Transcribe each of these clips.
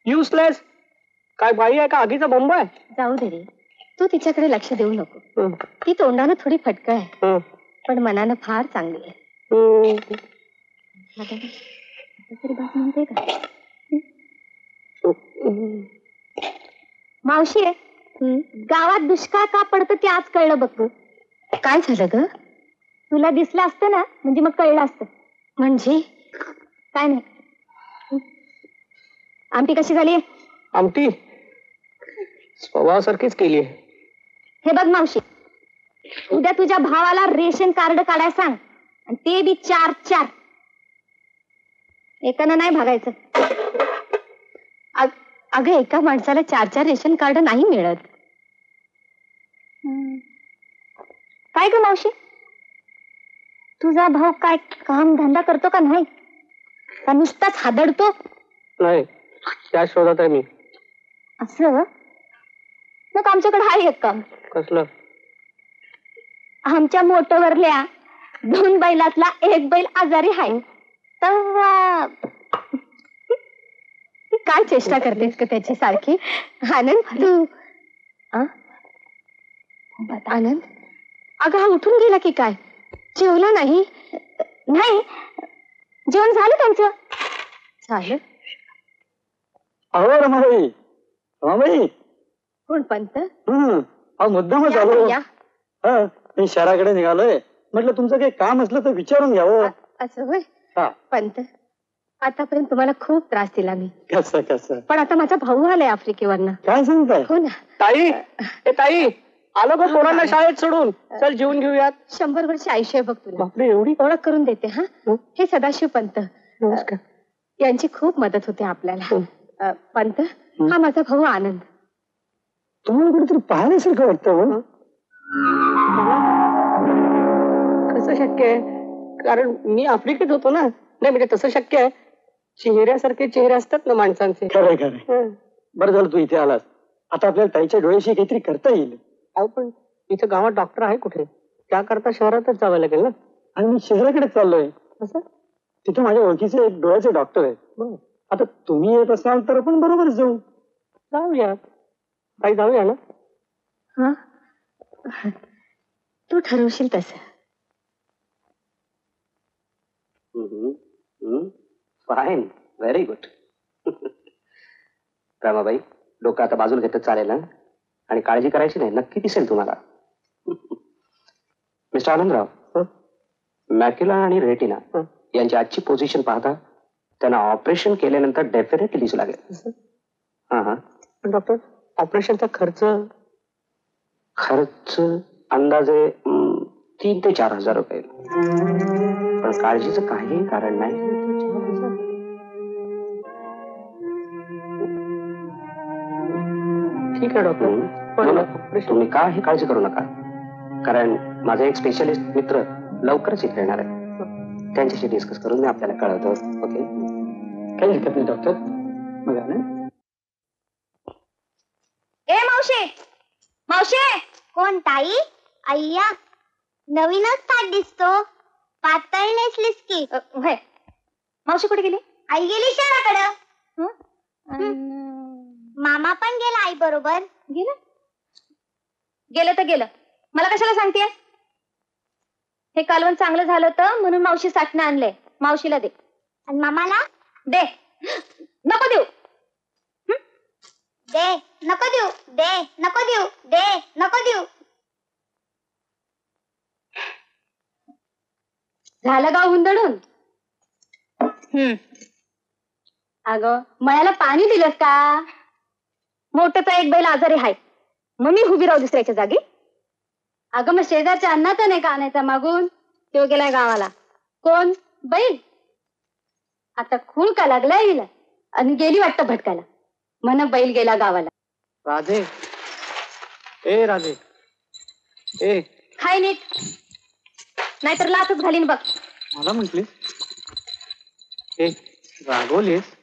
Useless. काय बाई आहे का आगीचा बंब आहे? जाऊ दे रे, तू तिच्याकडे लक्ष देऊ नको. ती तोंडानं थोडी फटक आहे, पण मनानं फार चांगली आहे. तरी बात म्हणते का? मावशी आहे, गावात दुष्काळ का पडतं ते आज कळलं बघ. काय झालं ग? तुला दिसलं असतं ना, म्हणजे मग कळलं असतं. म्हणजे काय नाही. आमटी कशी झाली? आमटी स्वभावासारखीच केली आहे. हे बघ मावशी, उद्या तुझ्या भावाला रेशन कार्ड काढायला सांग, आणि ते बी 4-4. एकानं नाही भागायचं. अगं एका माणसाला 4-4 रेशन कार्ड नाही मिळत. काय ग मावशी, तुझा भाऊ काय काम धंदा करतो का नाही, का नुसताच हादडतो? नाही, त्या शोधात आहे मी. असं? मग आमच्याकडे आहे एक काम. कसलं? आमच्या मोटरवरल्या 2 बैलातला एक बैल आजारी आहे. तर काय चेष्टा करतेस का त्याची सारखी? आनंद तू आनंद, अगं हा उठून गेला की काय? जेवला नाही? नाही, जेवण झालं त्यांचं. झालं? अहो रमाबाई, रमाबाई. कोण पंत? मुद्दामच आलो. मी शहराकडे निघालोय, म्हटलं तुमचं काही काम असलं तर विचारून घ्यावं. असं होय? पंत, आतापर्यंत तुम्हाला खूप त्रास दिला मी. कसं कसं? पण आता माझा भाऊ आलाय आफ्रिकेवरनं. काय सांगताय? हो ना. ताई, ताई आलो का पोरांना शाळेत सोडून? चल जेवून घेऊयात. 100 वर्ष आयुष्य बघ तुला. बापरे, एवढी? ओळख करून देते. हा, हे सदाशिव पंत. नमस्कार. यांची खूप मदत होते आपल्याला. पंत, हा माझा भाऊ आनंद. तुम्हाला कुठेतरी पाहण्यासारखं वाटतं. कसं शक्य आहे? कारण मी आफ्रिकेत होतो ना. नाही म्हणजे तसं शक्य आहे. चेहऱ्यासारखे चेहरे असतात ना माणसांचे. खरंय खरंय. बरं झालं तू इथे आलास. आता आपल्याला ताईच्या डोळ्याशी काहीतरी करता येईल. अहो पण इथं गावात डॉक्टर आहे कुठे? त्याकरता शहरातच जावं लागेल ना. आणि मी शहराकडे चाललोय. असं? तिथे माझ्या ओळखीचे एक डोळ्याचे डॉक्टर आहेत. आता तुम्ही येत असाल तर आपण बरोबर जाऊ. जाऊया. ताई जाऊया ना. हा, तू ठरवशील तसं. Fine, very good. रमाबाई, डोकं आता बाजूला घेतच चालेल ना, आणि काळजी करायची नाही. नक्की दिसेल तुम्हाला. मिस्टर आनंदराव, मॅक्युला आणि रेटिना यांची आजची पोझिशन पाहता त्यांना ऑपरेशन केल्यानंतर डेफिनेटली दिसू लागेल. पण डॉक्टर, ऑपरेशनचा खर्च अंदाजे 3,000 ते 4,000 रुपये. पण काळजीचं काही कारण नाही. ठीक आहे डॉक्टर, तुम्ही का हे काळजी करू नका, कारण माझा एक स्पेशलिस्ट मित्र लवकरच इथे येणार आहे. त्यांच्याशी डिस्कस करून मी आपल्याला कळवतो. ओके? काही हरकत नाही डॉक्टर. मग ए मावशे, मावशे. कोण ताई? अय्या, नवीनच ताट दिसतो. पातळ नेसलीस की. होय. मावशी कुठे गेली? आई गेली शहराकडं. मामा पण गेला आई बरोबर. गेलं? गेलं तर गेलं, मला कशाला सांगतेय? हे कालवण चांगलं झालं होतं म्हणून मावशी साठणं आणलंय. मावशीला दे. आणि मामाला दे. नको देऊ. दे नको देऊ, दे नको देऊ, दे नको देऊ. झालं का हुंदडून? अगं मळ्याला पाणी दिलंस का? मोठं एक बैल आजारी आहे, मग मी उभी राहू दुसऱ्याच्या जागी? अगं मग शेजारच्या अन्नाचा नाही का आणायचा मागून? तो गेलाय गावाला. कोण? बैल. आता खूळ का लागलाय हिला, आणि गेली वाटतं भटकायला. म्हण बैल गेला गावाला. राधे, ए राधे, ए खाय नीट, नाहीतर लाथच घालीन बघ. मला म्हटली ए रागवलीस?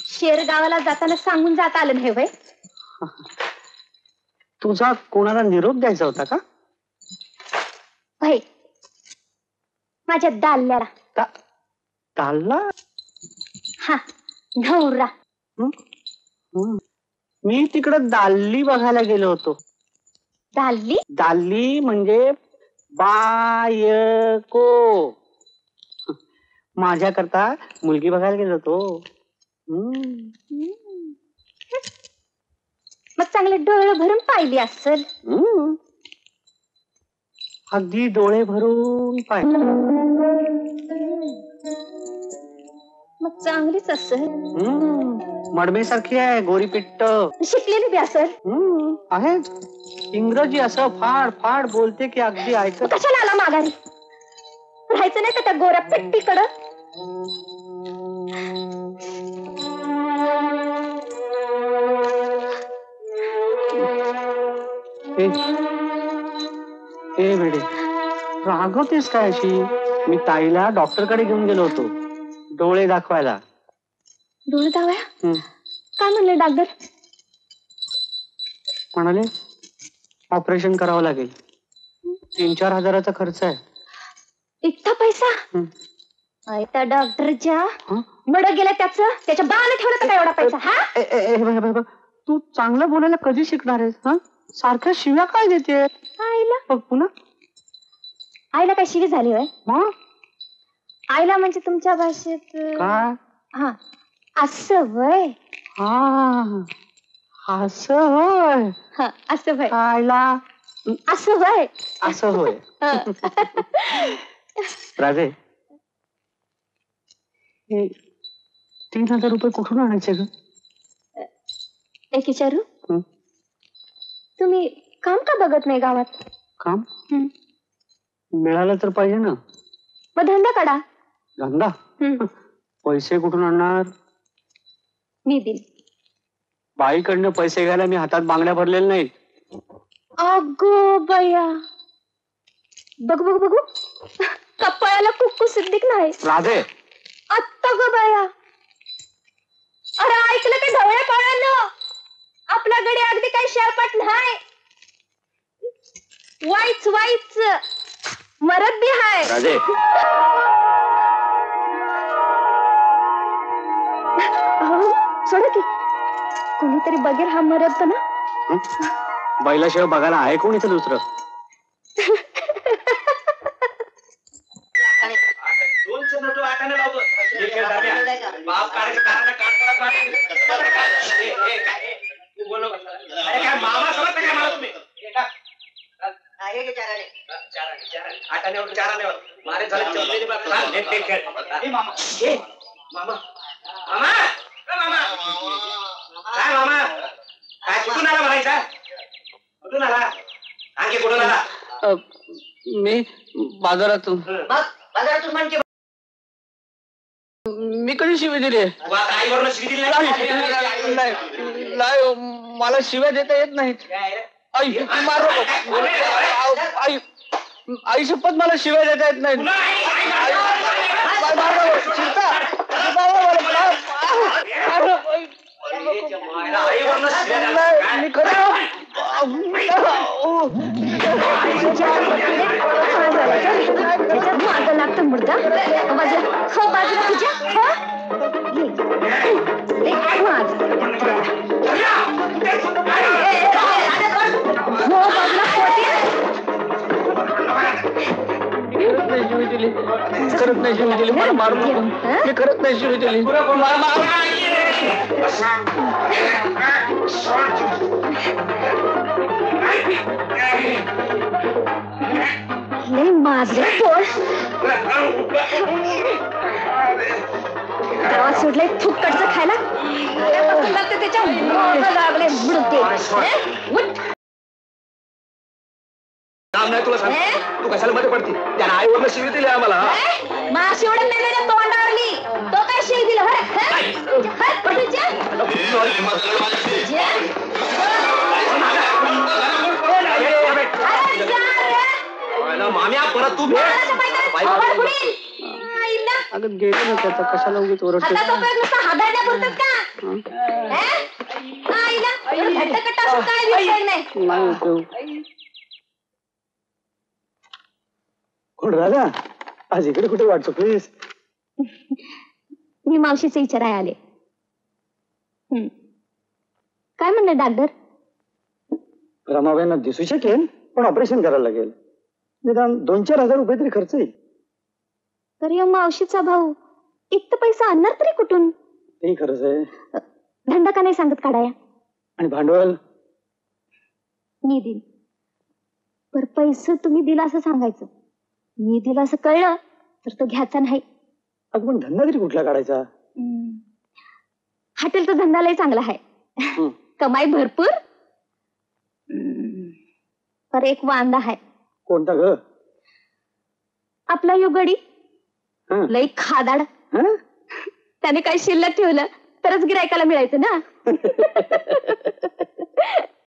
शेर गावाला जाताना सांगून जाता आलं नाही वय? तुझा कोणाला निरोप द्यायचा होता का? भाई, माझ्या दाल्याला. दालला? हा, नवरा. मी तिकडं दाल्ली बघायला गेलो होतो. झाली दाल्ली म्हणजे बायको. माझ्याकरता मुलगी बघायला गेलो होतो. मग चांगले डोळे भरून पाहिली असेल. अगदी डोळे भरून पाय. मग चांगलीच असेल. मडमेसारखी आहे, गोरी पिट्ट शिकलेली बी असेल. आहे. इंग्रजी असं फाड फाड बोलते की अगदी ऐकत. कशाला आला माघारी? राहायचं नाही का त्या गोऱ्या पेट्टीकडं? ए बेडे, रागवतेस काय अशी? मी ताईला डॉक्टरकडे घेऊन गेलो होतो डोळे दाखवायला. डोळे दाव्या? काय म्हणले डॉक्टर? म्हणाले ऑपरेशन करावं लागेल. 3-4 हजाराचा खर्च आहे. इतका पैसा? त्या डॉक्टरच्या मड गेला त्याच्या बाळाला ठेवलं का एवढा पैसा? हा तू चांगलं बोलायला कधी शिकणार आहेस? हा सारख्या शिव्या काय देते? आईला बघ पुन्हा. आईला काय शिवी झाली होय? हा आईला म्हणजे तुमच्या भाषेत काय? हा असं वय. हा असं होय. हा असं वय. आईला असं वय. असं होय. राजे, हे 3,000 रुपये कुठून आणायचे ग? एक विचारू, तुम्ही काम का बघत नाही गावात? काम मिळालं तर पाहिजे ना. मग धंदा काढा. धंदा? पैसे कुठून आणणार? मी दिल. बाईकडनं पैसे घ्यायला मी हातात बांगड्या भरलेल्या नाहीत. अगो बया, बघू कपाळाला कुक्कू सिद्धिक नाही. राधे, आत्ता ग बया. अरे ऐकलं का ढवळे पाळालं? आपल्याकडे अगदी काही शेळपट नाही. वाईच मरद बी हाय. राधे, सोडा की कोणीतरी बघेल हा मरद ना. बैलाशिवाय बघायला आहे कोण इथं दुसरं? मी बाजारातून. म्हणजे मी कधी शिवी दिली? नाही, मला शिव्या देता येत नाहीत. आई शपथ मला शिव्या देता येत नाहीत. मी खरं माग लागतो मुर्दा. बाजूला तुझ्या करत नाही शिवी दिली. मला मारू नको. मी करत नाही शिवी दिली. माझे पोळ गावात सोडलंय फुकटचं खायला. त्याच्या लागले बुडते. काम नाही तुला सांग. तू कशाला मध्ये पडती? त्यानं आईवरनं शिवी दिली आम्हाला. माशी एवढं मेलेल्या तोंडावरली तो काय शिवी दिला? माम्या परत तू अगं गेलं ना त्याचा कशाला उगीच ओरडते? नाही उपयोग. कोण राजा? आज इकडे कुठे वाट चुकलीस? मी मावशीचे विचाराय आले. काय म्हणले डॉक्टर? रमाबाईंना दिसू शकेल पण ऑपरेशन करायला लागेल. निदान 2-4 हजार रुपये तरी खर्च येईल. तर या मावशीचा भाऊ इतका पैसा आणणार तरी कुठून? तेही खरंच आहे. धंदा का नाही सांगत काढाया? आणि भांडवल मी देईन. पर पैसे तुम्ही दिला असं सांगायचं. मी दिला असं कळलं तर तो घ्यायचा नाही. अगं पण धंदा तरी कुठला काढायचा? हॉटेलचा धंदा लय चांगला आहे. कमाई भरपूर. पर एक वांदा आहे. कोणता ग? आपला यो गडी हं. लय खादाड. हं? त्याने काही शिल्लक ठेवलं तरच गिरायकाला मिळायचं ना.